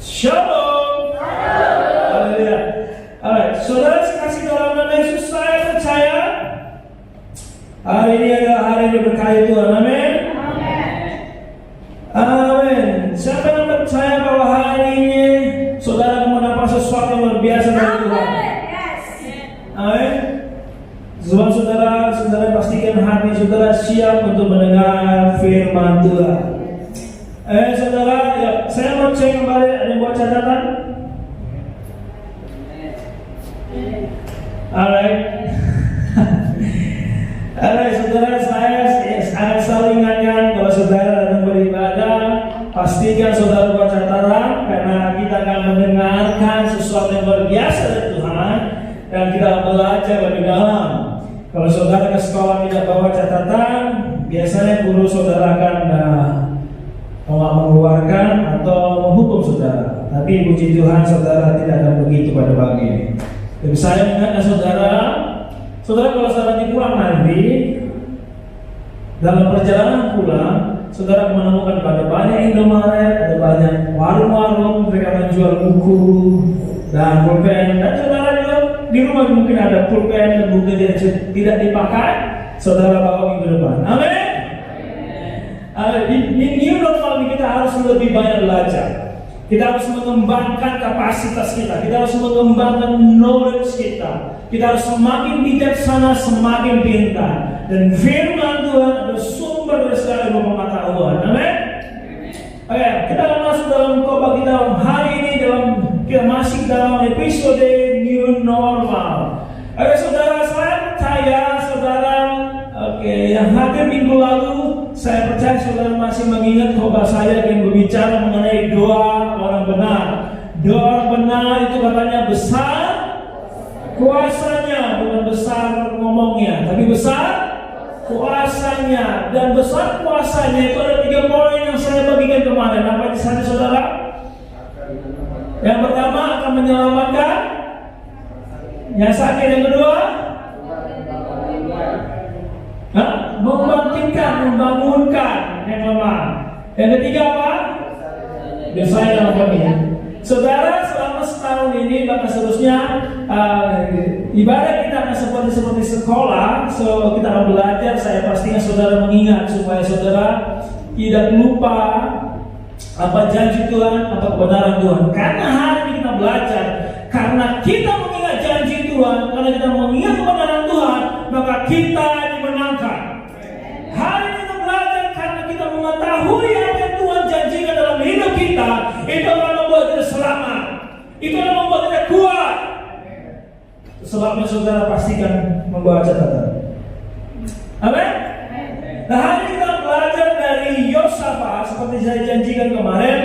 Shalom. Haleluya. Alright, saudara kasih dalam nama Yesus, saya percaya hari ini adalah hari yang diberkati Tuhan. Amin. Amin. Siapa yang percaya bahwa hari ini saudara mendapat sesuatu yang luar biasa dari Tuhan? Amin. Sebab saudara pastikan hati saudara siap untuk mendengar firman Tuhan. Saudara, ya, saya mau cek kembali, ada yang buat catatan? Alright, saudara, saya akan selalu ingatkan kalau saudara datang beribadah, pastikan saudara buat catatan, karena kita akan mendengarkan sesuatu yang luar biasa dari Tuhan dan kita belajar lebih dalam. Kalau saudara ke sekolah tidak bawa catatan, biasanya guru saudara akan mengeluarkan atau menghukum saudara. Tapi puji Tuhan saudara tidak akan begitu pada pagi ini. Dan saya ingatkan saudara kalau saudara pulang nanti, dalam perjalanan pulang, saudara menemukan pada banyak Indomaret, ada banyak warung-warung mereka menjual buku dan pulpen. Dan saudara juga di rumah mungkin ada pulpen dan buku yang tidak dipakai, saudara bawa minggu depan. Amin. Di new normal ini kita harus lebih banyak belajar. Kita harus mengembangkan kapasitas kita. Kita harus mengembangkan knowledge kita. Kita harus semakin bijaksana, semakin pintar. Dan firman Tuhan adalah sumber dari segala pengetahuan. Amin. Oke, kita akan masuk dalam khotbah kita hari ini kita masih dalam episode new normal. Oke, saudara, saya percaya saudara, yang hadir minggu lalu, saya percaya saudara masih mengingat khotbah saya yang berbicara mengenai doa orang benar. Doa orang benar itu katanya besar kuasanya, bukan besar ngomongnya, tapi besar kuasanya. Dan besar kuasanya itu ada 3 poin yang saya bagikan kemarin. Apa di sana saudara? Yang pertama akan menyelamatkan yang sakit. Yang kedua membangkitkan, membangunkan yang lemah. Yang ketiga apa? Biasanya dalam dunia. Saudara, selama setahun ini bahkan seterusnya ibadah kita akan seperti sekolah. So kita akan belajar. Saya pastikan saudara mengingat supaya saudara tidak lupa apa janji Tuhan, apa kebenaran Tuhan. Karena hari ini kita belajar, karena kita mengingat janji Tuhan, karena kita mengingat kebenaran Tuhan, maka kita dimenangkan. Hari ini kita belajar karena kita mengetahui apa yang Tuhan janjikan dalam hidup kita. Itu akan membuat kita selamat. Itu akan membuat kita kuat. Sebabnya saudara pastikan membawa catatan. Amin. Nah, hari ini kita belajar dari Yosafat. Seperti saya janjikan kemarin,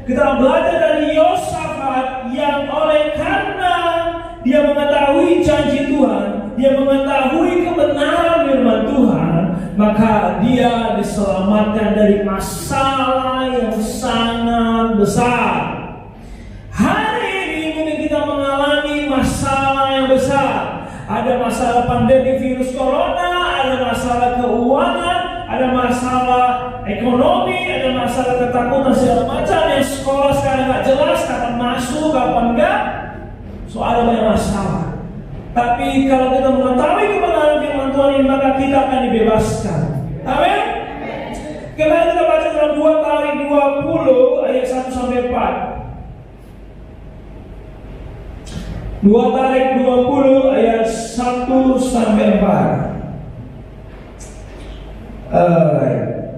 kita belajar dari Yosafat yang oleh karena dia mengetahui janji Tuhan, dia mengetahui kebenaran firman Tuhan, maka dia diselamatkan dari masalah yang sangat besar. Hari ini mungkin kita mengalami masalah yang besar. Ada masalah pandemi virus corona, ada masalah keuangan, ada masalah ekonomi, ada masalah ketakutan segala macam. Yang sekolah sekarang nggak jelas kapan masuk, kapan enggak. So ada banyak masalah. Tapi kalau kita mengetahui kebenaran firman Tuhan ini, maka kita akan dibebaskan. Amin. Kemarin kita baca dalam 2 Tarik 20 ayat 1 sampai 4. 2 Tarik 20 ayat 1 sampai 4.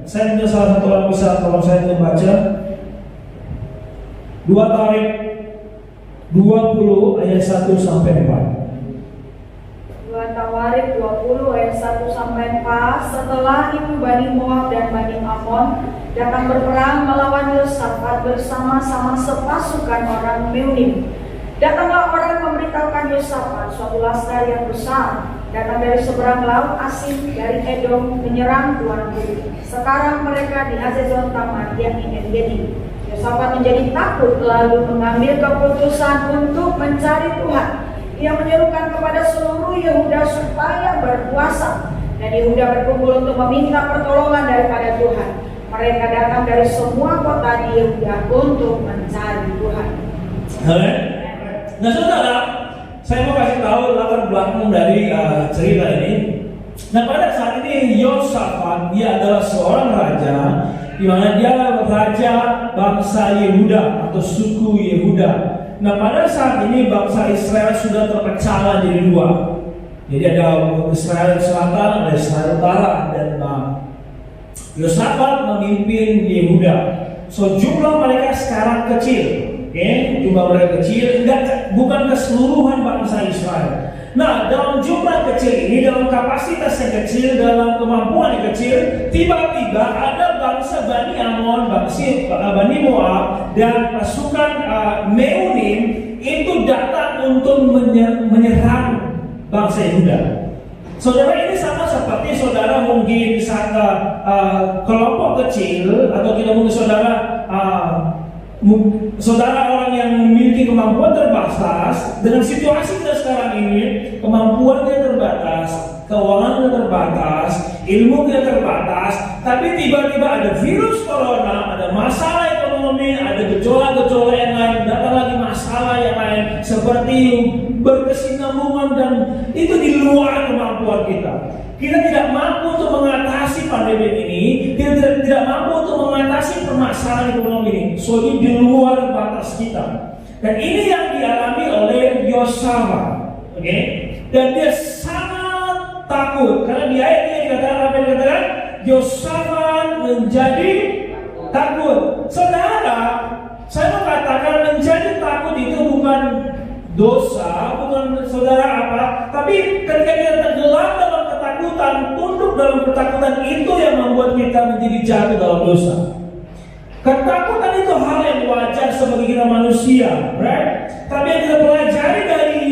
Saya minta salah satu orang bisa tolong saya untuk baca 2 Tarik 20 ayat 1 sampai 4. 2 Tawarik 20 ayat 1 sampai 4. Setelah itu Bani Moab dan Bani Ammon datang berperang melawan Yosafat bersama-sama sepasukan orang Meunim. Datanglah orang memberitahukan Yosafat suatu laskar yang besar datang dari seberang laut asing dari Edom menyerang tuanku. Sekarang mereka di Hazezon Tamar yang En-Gedi. Yosafat menjadi takut lalu mengambil keputusan untuk mencari Tuhan. Ia menyerukan kepada seluruh Yehuda supaya berpuasa, dan Yehuda berkumpul untuk meminta pertolongan daripada Tuhan. Mereka datang dari semua kota di Yehuda untuk mencari Tuhan. Amen. Nah saudara, saya mau kasih tahu latar belakang dari cerita ini. Nah pada saat ini Yosafat dia adalah seorang raja, di mana dia raja bangsa Yehuda atau suku Yehuda. Nah pada saat ini bangsa Israel sudah terpecah jadi dua. Jadi ada Israel Selatan, ada Israel Utara, dan Yosafat memimpin Yehuda. So jumlah mereka sekarang kecil. Jumlah mereka kecil, bukan keseluruhan bangsa Israel. Nah, dalam jumlah kecil ini, dalam kapasitas yang kecil, dalam kemampuan yang kecil, tiba-tiba ada bangsa Bani Amon, Bani Moab, dan pasukan Meunim itu datang untuk menyerang bangsa Yehuda. Saudara, ini sama seperti saudara mungkin saat kelompok kecil, atau kita mungkin saudara orang yang memiliki kemampuan terbatas. Dengan situasi kita sekarang ini, kemampuan kita terbatas, keuangan kita terbatas, ilmu kita terbatas, tapi tiba-tiba ada virus corona, ada masalah ekonomi, ada gejolak-gejolak yang lain, datang lagi masalah yang lain seperti berkesinambungan, dan itu di luar kemampuan kita. Kita tidak mampu untuk mengatasi pandemi ini, kita tidak mampu untuk mengatasi permasalahan ekonomi ini. So ini di luar batas kita. Dan ini yang dialami oleh Yosafat, dan dia sangat takut karena di ayat ini dikatakan Yosafat menjadi takut. Saudara, saya mau katakan menjadi takut itu bukan dosa, bukan saudara apa, tapi ketika kita tenggelam dalam ketakutan, tunduk dalam ketakutan, itu yang membuat kita menjadi jatuh dalam dosa. Ketakutan itu hal yang wajar sebagai kita manusia, right? Tapi yang kita pelajari dari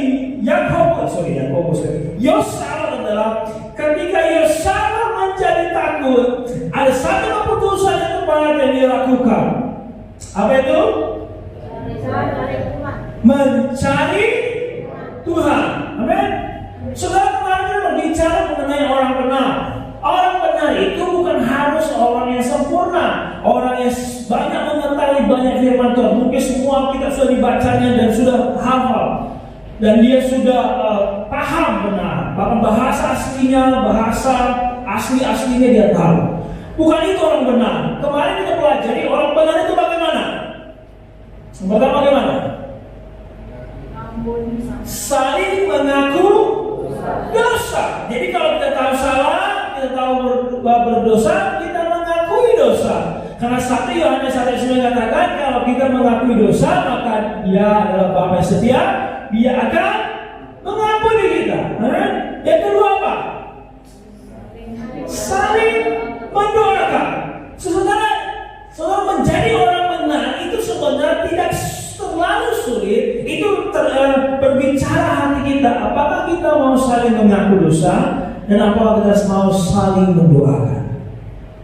Yosafat adalah ketika Yosafat menjadi takut, ada satu keputusan yang tepat yang dia lakukan. Apa itu? Mencari Tuhan. Amin. Saudara, kemarin kita berbicara mengenai orang benar. Orang benar itu bukan harus orang yang sempurna, orang yang banyak mengetahui banyak firman Tuhan. Mungkin semua kita sudah dibacanya dan sudah hafal, dan dia sudah paham benar. Bahkan bahasa aslinya dia tahu. Bukan itu orang benar. Kemarin kita pelajari orang benar itu bagaimana? Bagaimana? Saling mengaku dosa. Jadi kalau kita tahu salah, kita tahu berdosa, kita mengakui dosa. Karena 1 Yohanes 1:9 katakan kalau kita mengakui dosa, maka Dia adalah Bapa yang setia, Dia akan mengampuni kita. Yang kedua apa? Saling mendoakan. Saudara menjadi orang benar itu sebenarnya tidak terlalu sulit. Itu berbicara hati kita. Apakah kita mau saling mengaku dosa, dan apakah kita mau saling mendoakan?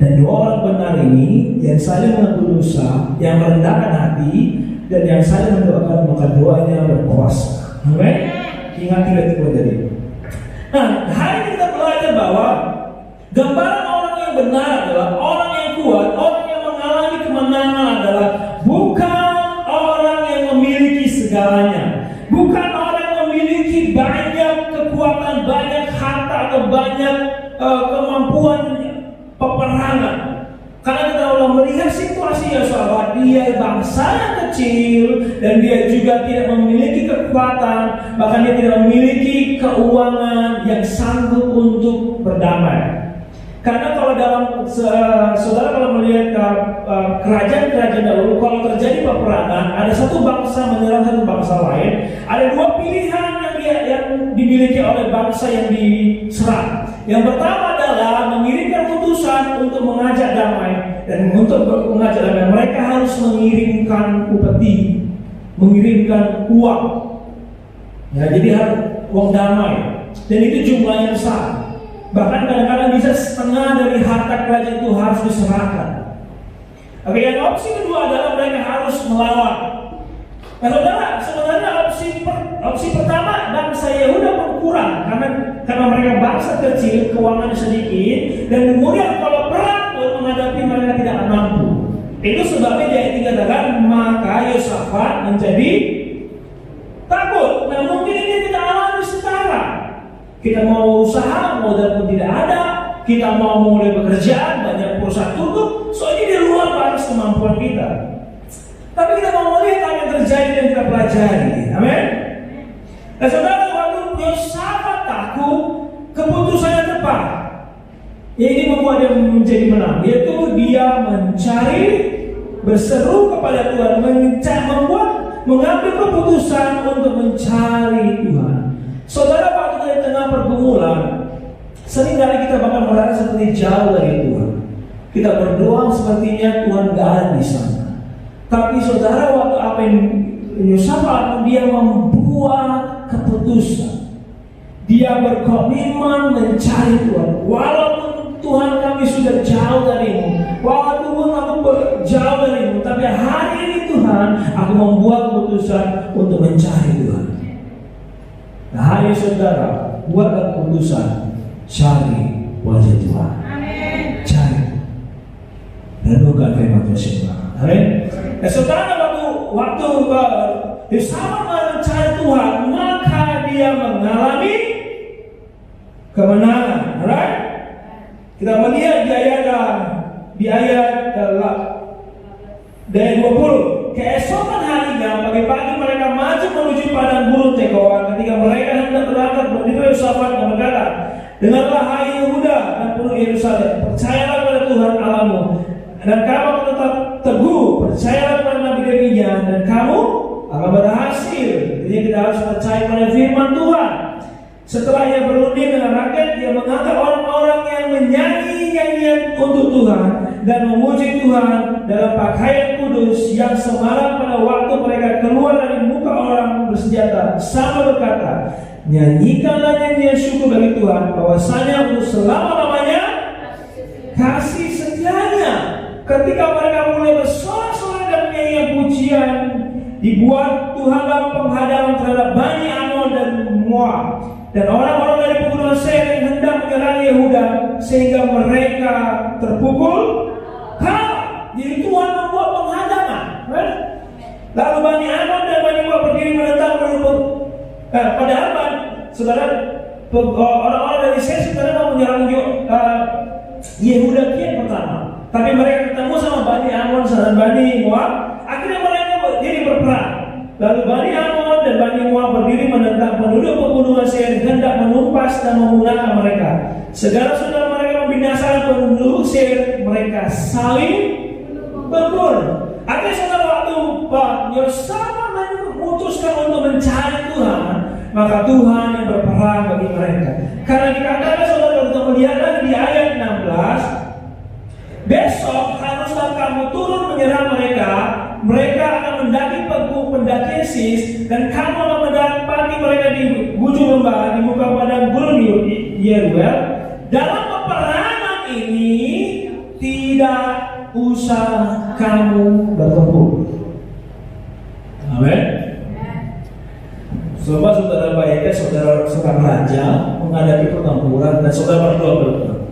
Dan dua orang benar ini, yang saling mengaku dosa, yang merendahkan hati, dan yang saling mendoakan, maka doanya berkuasa. Amin. Ingat 3 tipe tadi. Nah, hari ini kita belajar bahwa gambaran orang yang benar adalah orang yang kuat, orang yang mengalami kemenangan adalah bukan orang yang memiliki segalanya, bukan orang yang memiliki banyak kekuatan, banyak harta atau banyak kemampuan peperangan. Karena kita kalau melihat situasi Yosafat, dia bangsa yang kecil dan dia juga tidak memiliki kekuatan, bahkan dia tidak memiliki keuangan yang sanggup untuk berdamai. Karena kalau dalam saudara kalau melihat kerajaan-kerajaan dahulu, kalau terjadi peperangan, ada satu bangsa menyerang satu bangsa lain, ada dua pilihan yang dimiliki oleh bangsa yang diserang. Yang pertama adalah mengirimkan utusan untuk mengajak damai, dan untuk mengajak damai mereka harus mengirimkan upeti, mengirimkan uang. Ya, jadi harus uang damai, dan itu jumlahnya besar. Bahkan kadang-kadang bisa setengah dari harta kerajaan itu harus diserahkan. Oke, yang opsi kedua adalah mereka harus melawan. Nah, saudara, sebenarnya opsi pertama bangsa Yehuda berkurang karena mereka bangsa kecil, keuangan sedikit, dan kemudian kalau perang pun menghadapi mereka tidak mampu. Itu sebabnya dia dikatakan maka Yosafat menjadi Dan mungkin ini kita alami setara. Kita mau usaha, modal pun tidak ada. Kita mau mulai pekerjaan, banyak perusahaan tutup. Soalnya di luar batas kemampuan kita. Tapi kita mau melihat apa yang terjadi dan kita pelajari. Amin. Dan saudara, waktu Yosafat takut, keputusannya tepat. Ini membuat dia menjadi menang. Yaitu dia mencari, berseru kepada Tuhan, mengambil keputusan untuk mencari Tuhan. Saudara, waktu di tengah pergumulan, seringkali kita bahkan merasa seperti jauh dari Tuhan. Kita berdoa sepertinya Tuhan gak ada di sana. Tapi saudara, waktu apa yang Yosafat, dia membuat keputusan. Dia berkomitmen mencari Tuhan. Walaupun Tuhan kami sudah jauh darimu, walaupun aku jauh darimu, tapi hari ini Tuhan, aku membuat keputusan untuk mencari Tuhan. Nah, hari saudara, buatlah keputusan cari wajah Tuhan. Amin. Cari. Renungkan firman Tuhan. Amin. Nah, saudara, waktu Yosafat mencari Tuhan, maka dia mengalami kemenangan. Alright? Kita melihat di ayat 20. Keesokan harinya, pagi-pagi mereka maju menuju padang gurun Tekoa. Ketika mereka hendak berangkat, berdiri Yosafat dan berkata, dengarlah hai Yehuda dan penduduk Yerusalem, percayalah pada Tuhan Allahmu, dan kamu tetap teguh, percayalah pada Nabi Nabinya, dan kamu akan berhasil. Jadi kita harus percaya pada firman Tuhan. Setelah ia berunding dengan rakyat, dia mengangkat orang-orang yang menyanyi nyanyian untuk Tuhan dan memuji Tuhan dalam pakaian kudus yang semalam pada waktu mereka keluar dari muka orang bersenjata, sama berkata, nyanyikanlah nyanyian syukur bagi Tuhan, bahwasanya untuk selama-lamanya kasih setianya. Ketika mereka mulai bersorak-sorai dan menyanyikan pujian, dibuat Tuhanlah penghadangan terhadap Bani Amon dan Moab dan orang-orang dari pegunungan Seir yang hendak menyerang Yehuda, sehingga mereka terpukul kalah. Jadi Tuhan membuat penghadangan. Lalu Bani Amon dan Bani Moab berdiri menentang padahal saudara, orang-orang dari Seir sebenarnya mau menyerang Yehuda kian pertama. Tapi mereka ketemu sama Bani Amon dan Bani Moab. Akhirnya mereka jadi berperang. Lalu Bani Amon dan Bani Moab berdiri menentang penduduk pegunungan Seir, hendak menumpas dan memunahkan mereka. Segala sudah mereka membinasakan penduduk Seir, mereka saling membunuh. Akhirnya saudara, waktu Yosafat memutuskan untuk mencari Tuhan, maka Tuhan yang berperang bagi mereka. Karena dikatakan saudara, untuk melihat lagi di ayat 16, besok haruslah kamu turun menyerang mereka. Mereka akan mendaki pendakian Sis, dan kamu akan mendapati mereka di ujung lembah di muka padang gurun Yeruel. Dalam peperangan ini tidak usah kamu bertempur. Amin. Coba saudara bayangkan seorang raja menghadapi pertempuran dan saudara berdoa.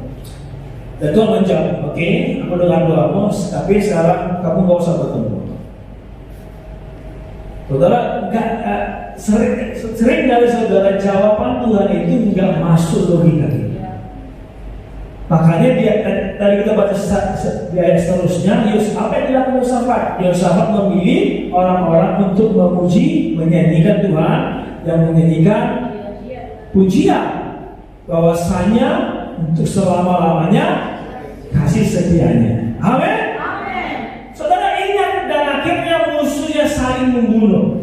Dan Tuhan menjawab, oke, aku dengar doamu, tapi sekarang kamu gak usah bertempur. Saudara, sering dari saudara jawaban Tuhan itu nggak masuk logika kita. Makanya tadi kita baca di ayat seterusnya, apa yang dilakukan Yosafat? Yosafat memilih orang-orang untuk memuji, menyanyikan Tuhan dan menyanyikan pujian, bahwasanya untuk selama-lamanya kasih setianya. Amin. Saudara, ingat, dan akhirnya musuhnya saling membunuh.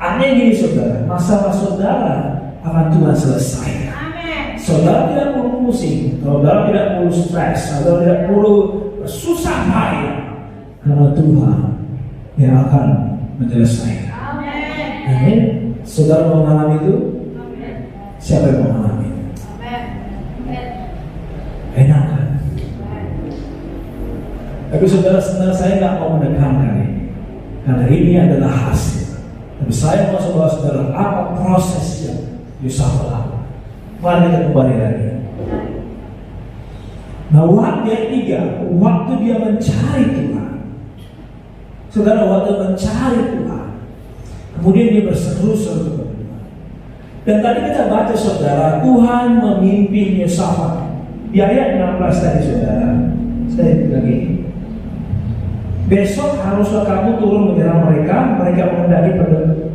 Artinya gini saudara, masalah saudara akan Tuhan selesai. Saudara tidak perlu pusing, saudara tidak perlu stres, saudara tidak perlu susah payah, karena Tuhan yang akan menyelesaikan. Amin. Saudara mau mengalami itu? Siapa yang mau mengalami? Enak kan? Tapi saudara, sebenarnya saya nggak mau menekankan ini, karena ini adalah hasil. Tapi saya mau saudara apa proses yang Yosafat lakukan. Mari kita kembali lagi. Nah, waktu yang 3, waktu dia mencari Tuhan. Saudara, waktu mencari Tuhan, kemudian dia berseru-seru kepada Tuhan. Dan tadi kita baca saudara, Tuhan memimpin Yosafat. Di ayat 16 tadi saudara, saya bilang gini, besok haruslah kamu turun menyerang mereka mendaki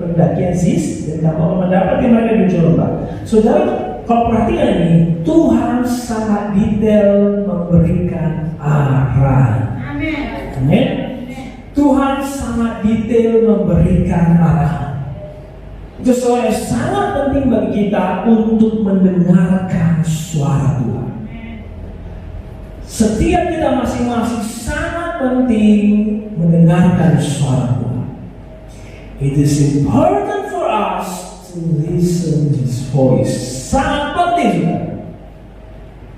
pendakian Ziz, dan kamu mendapati mereka di Jordan. Saudara, kalau perhatikan ini, Tuhan sangat detail memberikan arahan. Amin. Tuhan sangat detail memberikan arahan. Itu soalnya sangat penting bagi kita untuk mendengarkan suara Tuhan. Setiap kita masing-masing sangat penting mendengarkan suara Tuhan. It is important for us to listen His voice. Sangat penting.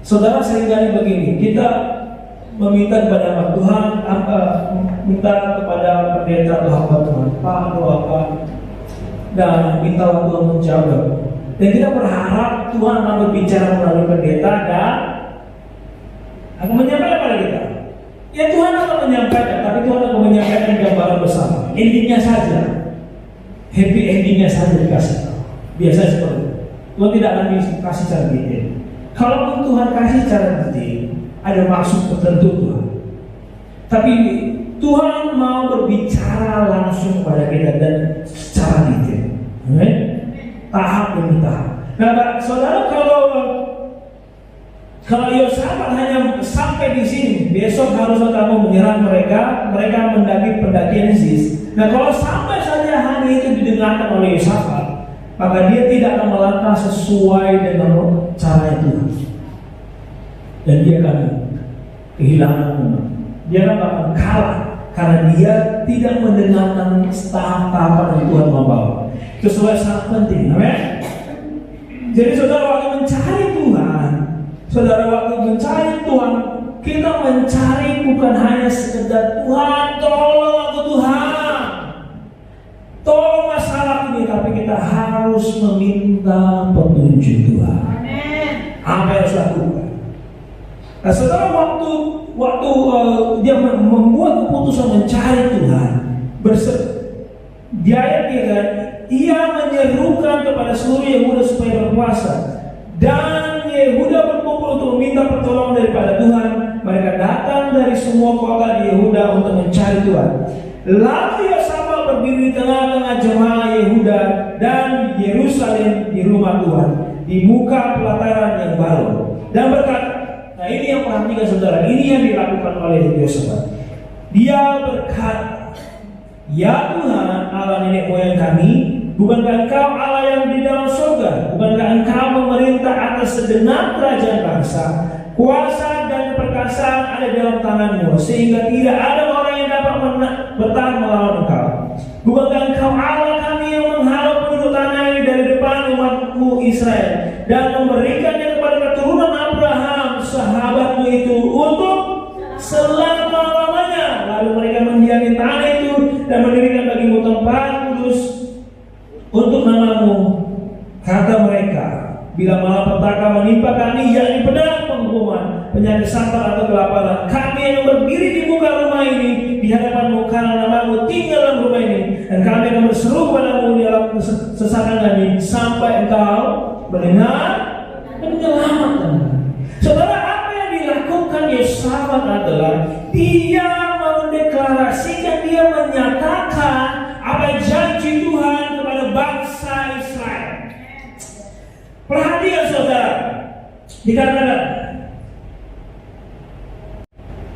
Saudara, seringkali begini, kita meminta kepada Tuhan, minta kepada pendeta atau hamba Tuhan, Pak doakan, dan minta Tuhan menjawab. Dan kita berharap Tuhan akan berbicara melalui pendeta dan akan menyampaikan kepada kita. Ya, Tuhan akan menyampaikan, tapi Tuhan akan menyampaikan gambaran bersama. Endingnya saja, happy endingnya saja dikasih tahu. Biasanya seperti itu. Tuhan tidak akan dikasih secara detail. Kalaupun Tuhan kasih secara detail, ada maksud tertentu Tuhan. Tapi Tuhan mau berbicara langsung kepada kita dan secara detail. Tahap demi tahap. Nah, saudara, kalau Yosafat hanya sampai di sini, besok haruslah kamu menyerang mereka mendaki pendakian Ziz. Nah, kalau sampai saja hanya itu didengarkan oleh Yosafat, maka dia tidak akan melangkah sesuai dengan cara Tuhan. Dan dia akan kehilangan umat. Dia akan kalah karena dia tidak mendengarkan tahap-tahapan yang Tuhan membawa. Itu sangat penting. Amin. Jadi saudara, waktu mencari Tuhan, kita mencari bukan hanya sekedar Tuhan, tolong aku Tuhan, tolong masalah ini, tapi kita harus meminta petunjuk Tuhan. Amin. Apa yang harus lakukan? Nah, saudara, waktu dia membuat keputusan mencari Tuhan, di ayat 3, ia menyerukan kepada seluruh Yehuda supaya berpuasa, dan Yehuda berkumpul untuk meminta pertolongan daripada Tuhan. Mereka datang dari semua kota di Yehuda untuk mencari Tuhan. Lalu Yosafat berdiri di tengah-tengah jemaah Yehuda dan Yerusalem di rumah Tuhan, di muka pelataran yang baru, dan berkata, nah ini yang perhatikan saudara, ini yang dilakukan oleh Yosafat. Dia berkata, ya Tuhan Allah nenek moyang kami, bukankah Engkau Allah yang di dalam surga? Bukankah Engkau memerintah atas segenap kerajaan bangsa? Kuasa dan perkasaan ada dalam tangan-Mu, sehingga tidak ada orang yang dapat bertahan melawan Engkau. Bukankah Engkau Allah kami yang menghalau penduduk tanah ini dari depan umat-Mu Israel, dan memberikannya kepada keturunan Abraham sahabat-Mu itu untuk selama-lamanya. Lalu mereka mendiami tanah itu dan mendirikan bagimu tempat kudus untuk nama-Mu. Kata mereka, bila malapetaka menimpa kami, yakni pedang, penghukuman, penyakit sampar atau kelaparan, kami yang berdiri di muka rumah ini di hadapan-Mu karena nama-Mu tinggal dalam rumah ini, dan kami akan berseru kepada-Mu di dalam kesesakan kami sampai Engkau mendengar dan menyelamatkan. Saudara, apa yang dilakukan Yosafat adalah dia mendeklarasikan, dia menyatakan apa janji Tuhan kepada bangsa Israel. Perhatikan saudara, dikatakan,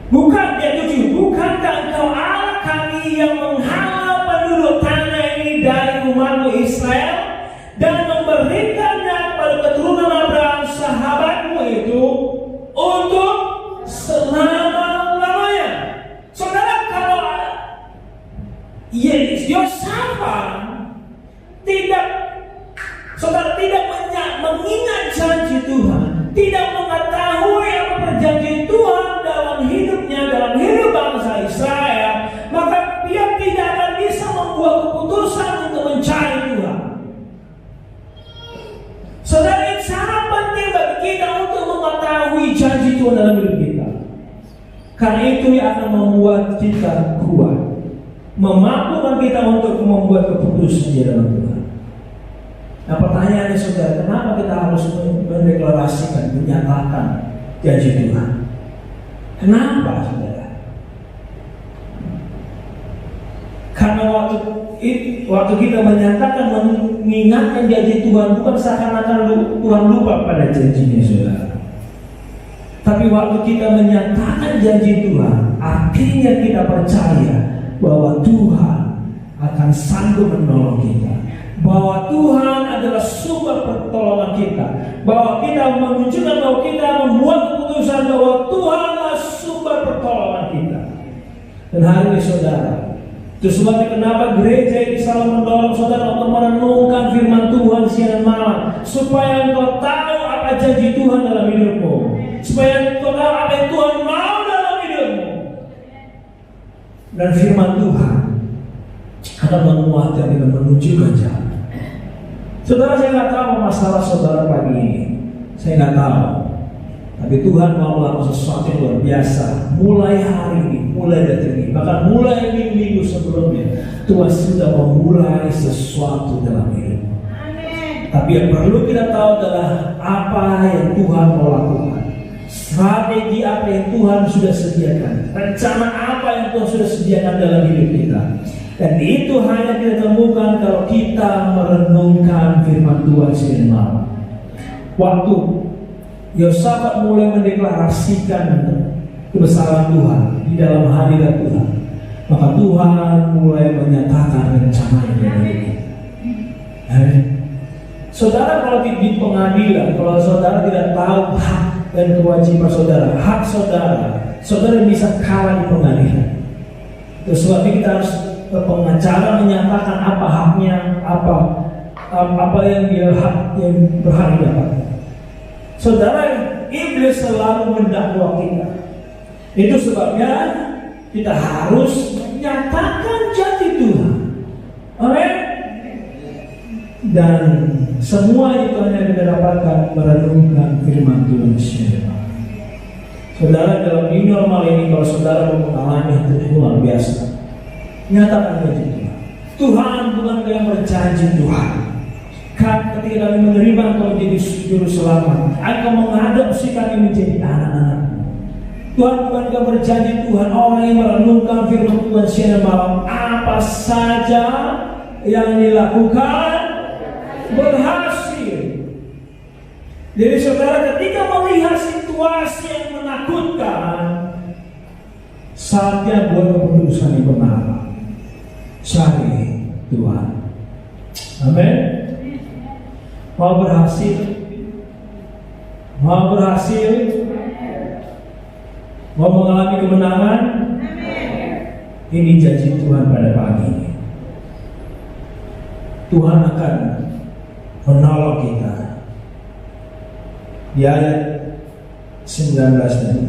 bukankah Engkau Allah kami yang menghalau penduduk tanah ini dari umat-Mu Israel, dan memberikannya kepada keturunan Abraham sahabat-Mu itu untuk selama-lamanya. Saudara, kalau Yosafat tidak mengingat janji Tuhan, tidak mengetahui apa perjanjian Tuhan dalam hidupnya, dalam hidup bangsa Israel, maka dia tidak akan bisa membuat keputusan untuk mencari Tuhan. Saudara, ini sangat penting bagi kita untuk mengetahui janji Tuhan dalam hidup kita, karena itu yang akan membuat kita kuat, memampukan kita untuk membuat keputusan di dalam Tuhan. Nah pertanyaannya saudara, kenapa kita harus mendeklarasikan, menyatakan janji Tuhan? Kenapa saudara? Karena waktu kita menyatakan, mengingatkan janji Tuhan, bukan seakan-akan Tuhan lupa pada janjinya saudara. Tapi waktu kita menyatakan janji Tuhan, artinya kita percaya bahwa Tuhan akan sanggup menolong kita, bahwa Tuhan adalah sumber pertolongan kita, bahwa kita menunjukkan bahwa kita membuat keputusan bahwa Tuhanlah sumber pertolongan kita. Dan hari ini saudara, itu sebabnya kenapa gereja ini selalu mendorong saudara untuk merenungkan firman Tuhan siang dan malam, supaya engkau tahu apa janji Tuhan dalam hidupmu, supaya engkau tahu apa yang Tuhan mau dalam hidupmu. Dan firman Tuhan akan menguatkan kita, menunjukkan jalan. Saudara, saya nggak tahu masalah saudara pagi ini, saya nggak tahu. Tapi Tuhan mau melakukan sesuatu yang luar biasa. Mulai hari ini, mulai detik ini, bahkan mulai minggu sebelumnya, Tuhan sudah memulai sesuatu dalam hidup. Tapi yang perlu kita tahu adalah apa yang Tuhan mau lakukan, strategi apa yang Tuhan sudah sediakan, rencana apa yang Tuhan sudah sediakan dalam hidup kita. Dan itu hanya kita temukan kalau kita merenungkan firman Tuhan siang malam. Waktu Yosafat mulai mendeklarasikan kebesaran Tuhan di dalam hadirat Tuhan, maka Tuhan mulai menyatakan rencananya. Saudara, kalau di pengadilan, kalau saudara tidak tahu hak dan kewajiban saudara, hak saudara bisa kalah di pengadilan. Itu sebabnya kita harus pengacara menyatakan apa haknya, apa yang dia hak yang berhak didapatkan. Saudara, iblis selalu mendakwa kita. Itu sebabnya kita harus menyatakan janji Tuhan. Amin. Dan semua itu hanya kita dapatkan merenungkan firman Tuhan sendiri. Saudara, dalam new normal ini, kalau saudara mau mengalami itu luar biasa, nyatakan janji Tuhan. Tuhan bukan yang berjanji Tuhan. Kan ketika kami menerima Engkau menjadi juru selamat, Engkau mengadopsi kami menjadi anak-anak. Tuhan bukan yang berjanji Tuhan orang yang merenungkan firman Tuhan siang dan malam, apa saja yang dilakukan berhasil. Jadi saudara, ketika melihat situasi yang menakutkan, saatnya buat keputusan yang benar. Cari Tuhan. Amin. Mau berhasil? Mau berhasil? Mau mengalami kemenangan? Ini janji Tuhan pada pagi ini. Tuhan akan menolong kita. Di ayat 19 tadi.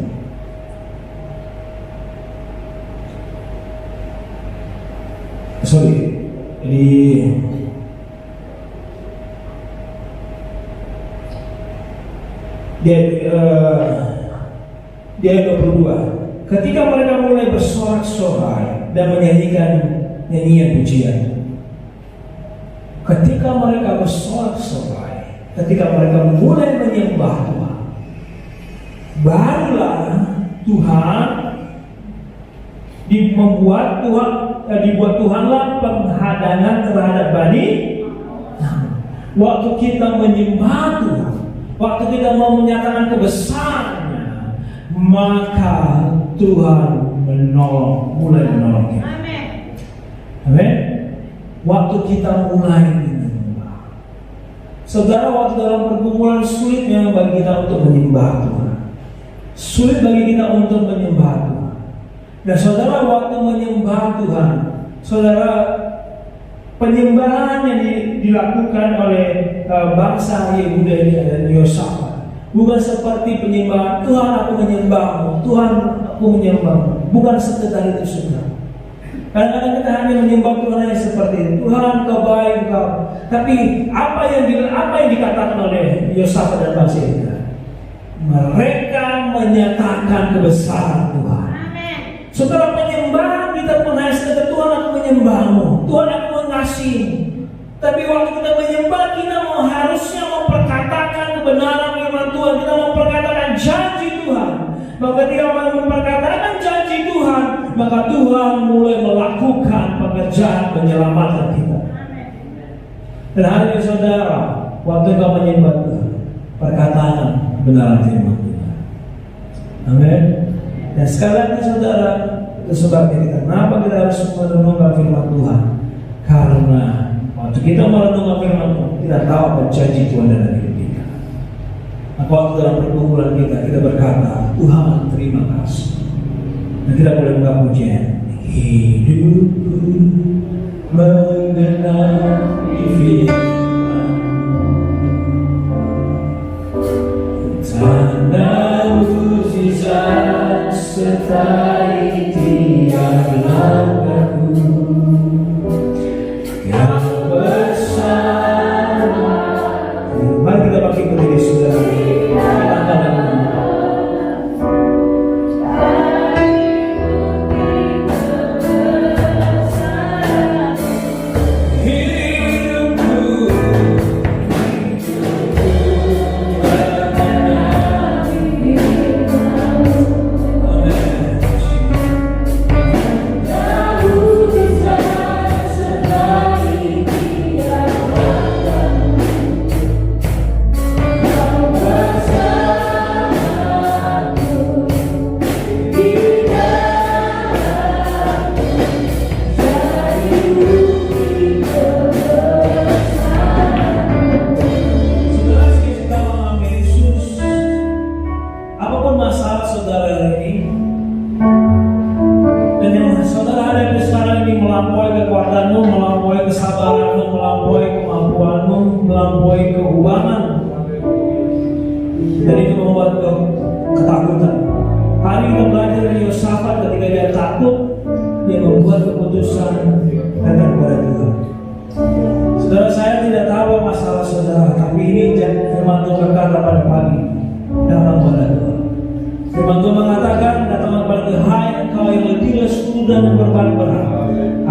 Di ayat 22, ketika mereka mulai bersorak-sorai dan menyanyikan nyanyian pujian, ketika mereka bersorak-sorai, ketika mereka mulai menyembah Tuhan, barulah Tuhan dibuat Tuhanlah penghadangan terhadap Bani. Waktu kita menyembah Tuhan, waktu kita mau menyatakan kebesarannya, maka Tuhan mulai menolong kita. Amin. Waktu kita mulai menyembah, saudara, waktu dalam pergumulan sulit memang bagi kita untuk menyembah Tuhan, sulit bagi kita untuk menyembah Tuhan. Dan saudara, waktu menyembah Tuhan, saudara, penyembahan yang dilakukan oleh bangsa Yehuda dan Yosafat bukan seperti penyembahan Tuhan aku menyembahmu, Tuhan aku menyembahmu, bukan sekedar itu saudara. Kadang-kadang kita hanya menyembah Tuhan hanya seperti itu, Tuhan kau baik kau. Tapi apa yang dikatakan oleh Yosafat dan bangsa Yehuda? Mereka menyatakan kebesaran Tuhan. Saudara, penyembahan kita pun hanya sekedar Tuhan aku menyembahmu, Tuhan aku mengasihi. Tapi waktu kita menyembah, kita harusnya memperkatakan kebenaran firman Tuhan. Kita memperkatakan janji Tuhan. Maka ketika memperkatakan janji Tuhan, maka Tuhan mulai melakukan pekerjaan menyelamatkan kita. Dan hari ini saudara, waktu kau menyembah Tuhan, perkataan kebenaran firman Tuhan. Amin. Dan sekali lagi saudara, itu sebabnya kita kenapa kita harus merenungkan firman Tuhan. Karena waktu kita merenungkan firman Tuhan, kita tahu apa janji Tuhan dalam hidup kita. Maka waktu dalam pergumulan kita berkata, Tuhan terima kasih. Dan kita boleh buka pujian. Hidupku mengenali firman, tanda mujizat sertai tiap langkahku. Kau bersama. Mari kita bangkit berdiri saudara.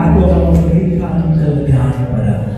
Aku akan memberikan kelegaan kepadamu.